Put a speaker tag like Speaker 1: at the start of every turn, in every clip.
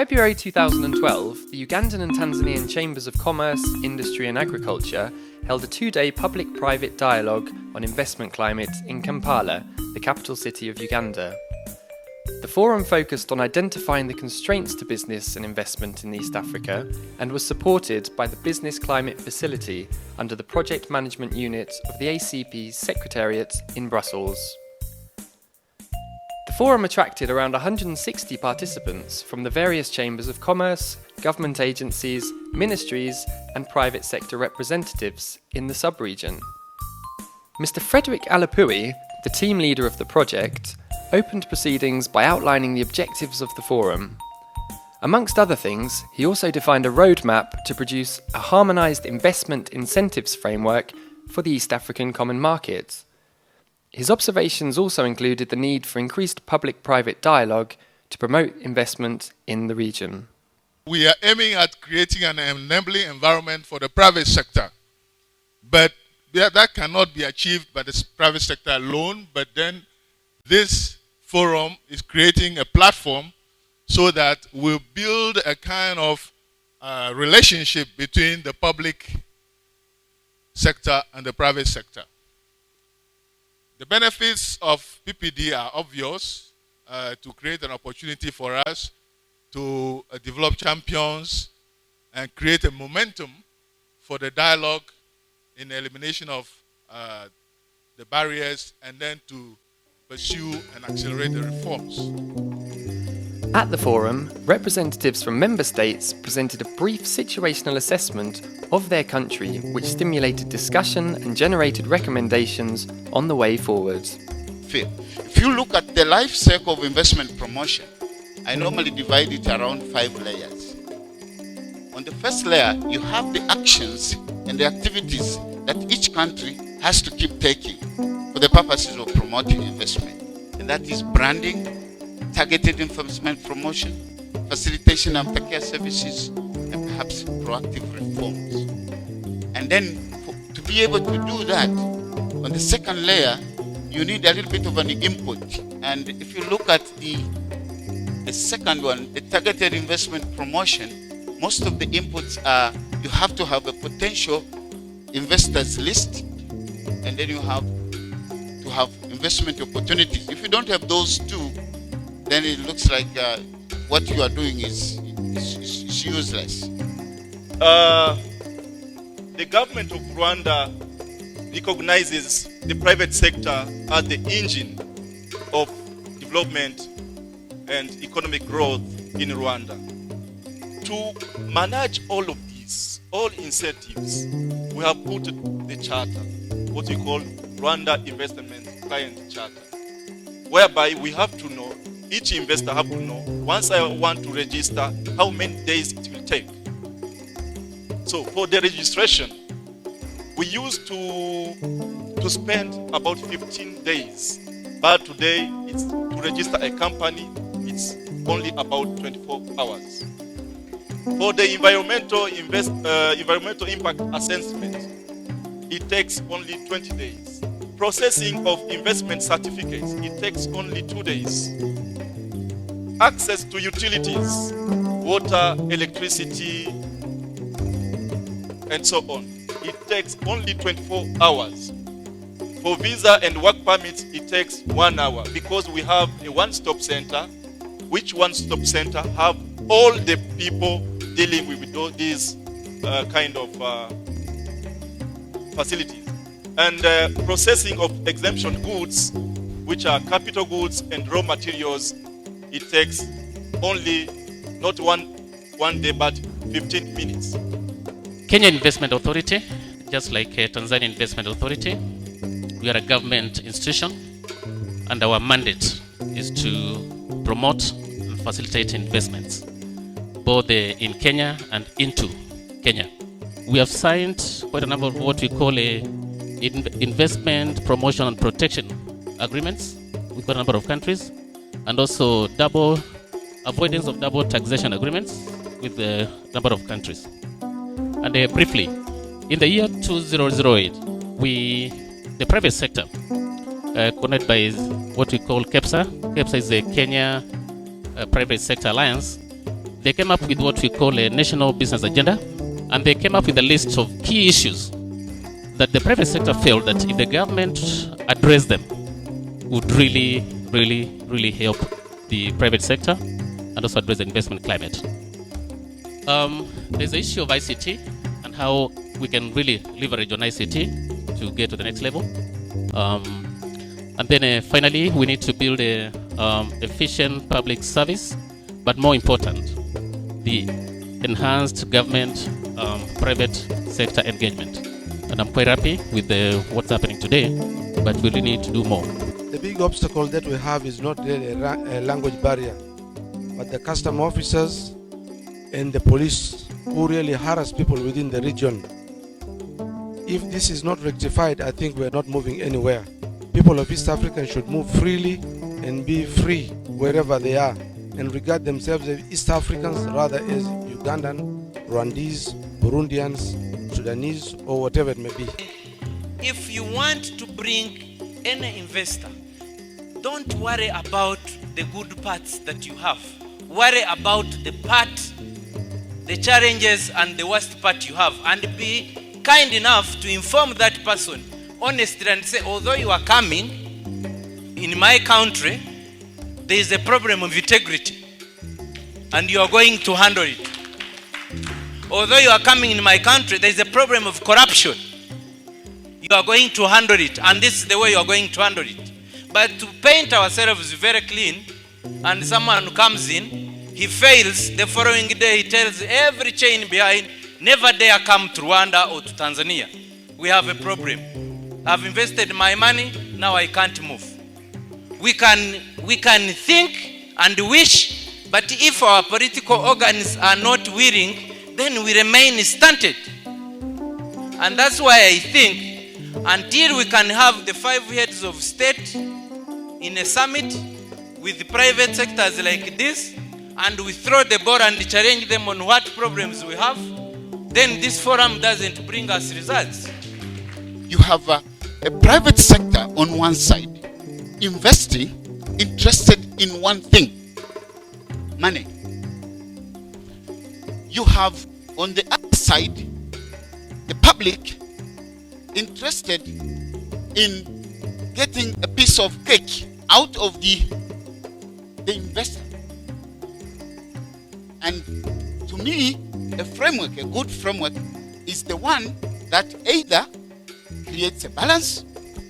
Speaker 1: February 2012, the Ugandan and Tanzanian Chambers of Commerce, Industry and Agriculture held a two-day public-private dialogue on investment climate in Kampala, the capital city of Uganda. The forum focused on identifying the constraints to business and investment in East Africa and was supported by the Business Climate Facility under the Project Management Unit of the ACP's Secretariat in Brussels. The forum attracted around 160 participants from the various chambers of commerce, government agencies, ministries and private sector representatives in the sub-region. Mr. Frederick Alapui, the team leader of the project, opened proceedings by outlining the objectives of the forum. Amongst other things, he also defined a roadmap to produce a harmonised investment incentives framework for the East African Common Market. His observations also included the need for increased public-private dialogue to promote investment in the region.
Speaker 2: We are aiming at creating an enabling environment for the private sector, but that cannot be achieved by the private sector alone, but then this forum is creating a platform so that we'll build a kind of relationship between the public sector and the private sector. The benefits of PPD are obvious, to create an opportunity for us to develop champions and create a momentum for the dialogue in the elimination of the barriers and then to pursue and accelerate the reforms.
Speaker 1: At the forum, representatives from member states presented a brief situational assessment of their country which stimulated discussion and generated recommendations on the way forward.
Speaker 3: If you look at the life cycle of investment promotion, I normally divide it around 5 layers. On the first layer, you have the actions and the activities that each country has to keep taking for the purposes of promoting investment. And that is branding, targeted investment promotion, facilitation of aftercare services, and perhaps proactive reforms. And then to be able to do that, on the second layer, you need a little bit of an input. And if you look at the second one, the targeted investment promotion, most of the inputs are you have to have a potential investors list, and then you have to have investment opportunities. If you don't have those two, then it looks like what you are doing is useless.
Speaker 4: The government of Rwanda recognizes the private sector as the engine of development and economic growth in Rwanda. To manage all of these, all incentives, we have put the charter, what we call Rwanda Investment Client Charter, whereby we have to know, each investor have to know, once I want to register, how many days it will take. So for the registration, we used to spend about 15 days, but today it's to register a company, it's only about 24 hours. For the environmental impact assessment, it takes only 20 days. Processing of investment certificates, it takes only 2 days. Access to utilities, water, electricity, and so on, it takes only 24 hours. For visa and work permits, it takes 1 hour because we have a one-stop center, which one-stop center have all the people dealing with all these kind of facilities. And processing of exemption goods, which are capital goods and raw materials, it takes only not one day but 15 minutes.
Speaker 5: Kenya Investment Authority, just like Tanzania Investment Authority, we are a government institution and our mandate is to promote and facilitate investments, both in Kenya and into Kenya. We have signed quite a number of what we call investment promotion and protection agreements with quite a number of countries, and also avoidance of double taxation agreements with a number of countries. And briefly, in the year 2008, the private sector, connected by what we call KEPSA. KEPSA is the Kenya Private Sector Alliance. they came up with what we call a national business agenda, and they came up with a list of key issues that the private sector felt that if the government addressed them, would really help the private sector and also address the investment climate. There's the issue of ICT and how we can really leverage on ICT to get to the next level. And then finally, we need to build a efficient public service, but more important, the enhanced government private sector engagement. And I'm quite happy with what's happening today, but we really need to do more.
Speaker 6: The big obstacle that we have is not really a language barrier, but the custom officers and the police who really harass people within the region. If this is not rectified, I think we're not moving anywhere. People of East Africa should move freely and be free wherever they are and regard themselves as East Africans rather as Ugandan, Rwandese, Burundians, Sudanese, or whatever it may be.
Speaker 7: If you want to bring any investor, don't worry about the good parts that you have. Worry about the challenges and the worst part you have, and be kind enough to inform that person honestly and say, although you are coming in my country, there is a problem of integrity and you are going to handle it. Although you are coming in my country, there is a problem of corruption. You are going to handle it, and this is the way you are going to handle it. But to paint ourselves very clean, and someone comes in, he fails, the following day he tells every chain behind, never dare come to Rwanda or to Tanzania. We have a problem. I've invested my money, now I can't move. We can think and wish, but if our political organs are not willing, then we remain stunted. And that's why I think until we can have the 5 heads of state in a summit with the private sectors like this, and we throw the ball and challenge them on what problems we have, then this forum doesn't bring us results.
Speaker 3: You have a private sector on one side, investing, interested in one thing, money. You have on the other side, the public interested in getting a piece of cake out of the investor. And to me, a framework, a good framework, is the one that either creates a balance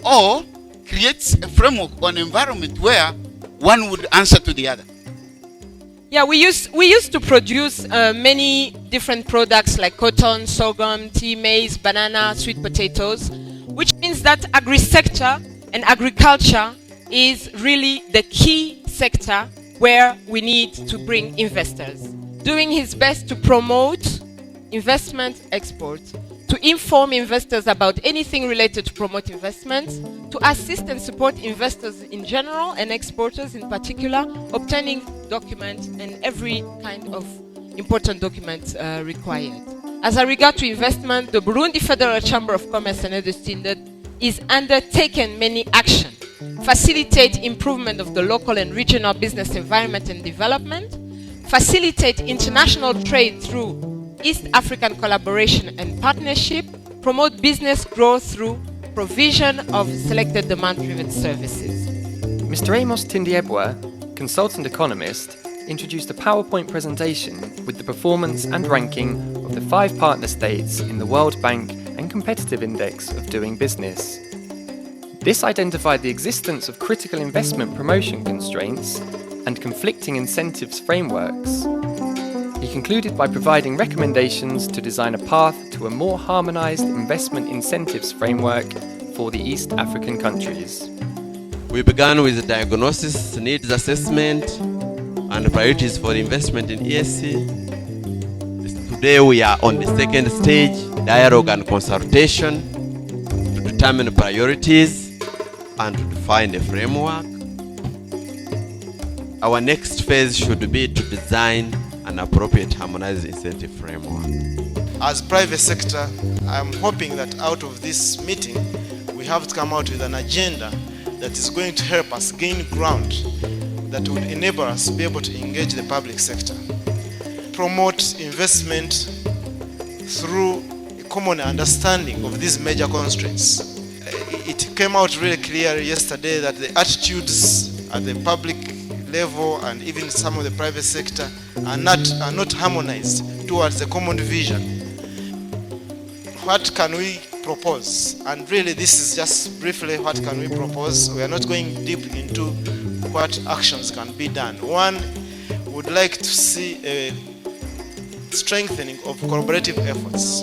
Speaker 3: or creates a framework or an environment where one would answer to the other.
Speaker 8: Yeah, we used to produce many different products like cotton, sorghum, tea, maize, banana, sweet potatoes, which means that agri-sector and agriculture is really the key sector where we need to bring investors. Doing his best to promote investment export, to inform investors about anything related to promote investments, to assist and support investors in general and exporters in particular, obtaining documents and every kind of important document required. As a regard to investment, the Burundi Federal Chamber of Commerce and Industry is undertaken many actions, facilitate improvement of the local and regional business environment and development, facilitate international trade through East African collaboration and partnership, promote business growth through provision of selected demand-driven services.
Speaker 1: Mr. Amos Tindiebwa, consultant economist, introduced a PowerPoint presentation with the performance and ranking of the 5 partner states in the World Bank and Competitive Index of Doing Business. This identified the existence of critical investment promotion constraints and conflicting incentives frameworks. He concluded by providing recommendations to design a path to a more harmonized investment incentives framework for the East African countries.
Speaker 9: We began with diagnosis, needs assessment, and priorities for investment in ESC. Today we are on the second stage, dialogue and consultation, to determine priorities and to define a framework. Our next phase should be to design an appropriate harmonized incentive framework.
Speaker 10: As private sector, I'm hoping that out of this meeting, we have to come out with an agenda that is going to help us gain ground that would enable us to be able to engage the public sector. promote investment through a common understanding of these major constraints. It came out really clear yesterday that the attitudes at the public level and even some of the private sector are not harmonized towards the common vision. What can we propose? And really this is just briefly what can we propose. We are not going deep into what actions can be done. One would like to see a strengthening of collaborative efforts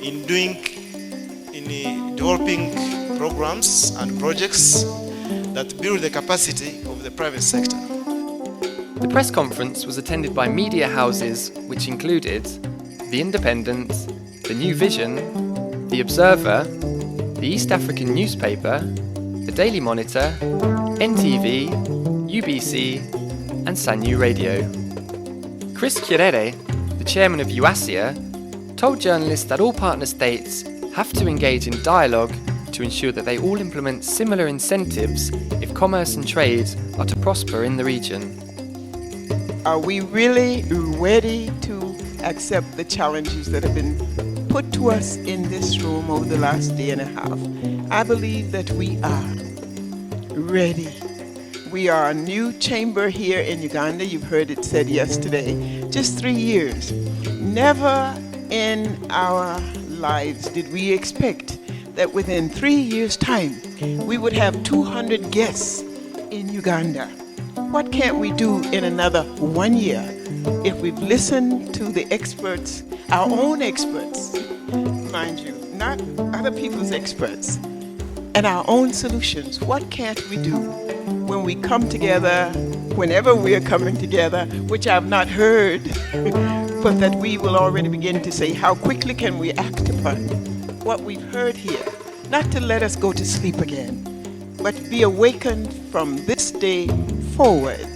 Speaker 10: in developing programs and projects that build the capacity of the private sector.
Speaker 1: The press conference was attended by media houses which included The Independent, The New Vision, The Observer, The East African Newspaper, The Daily Monitor, NTV, UBC and Sanyu Radio. Chris Kyerere, the chairman of UASIA, told journalists that all partner states have to engage in dialogue to ensure that they all implement similar incentives if commerce and trade are to prosper in the region.
Speaker 11: Are we really ready to accept the challenges that have been put to us in this room over the last day and a half? I believe that we are ready. We are a new chamber here in Uganda. You've heard it said yesterday. Just 3 years. Never in our lives did we expect that within 3 years' time we would have 200 guests in Uganda. What can't we do in another 1 year if we've listened to the experts, our own experts, mind you, not other people's experts, and our own solutions? What can't we do when we come together, whenever we are coming together, which I've not heard, but that we will already begin to say, how quickly can we act upon what we've heard here? Not to let us go to sleep again, but be awakened from this day forward.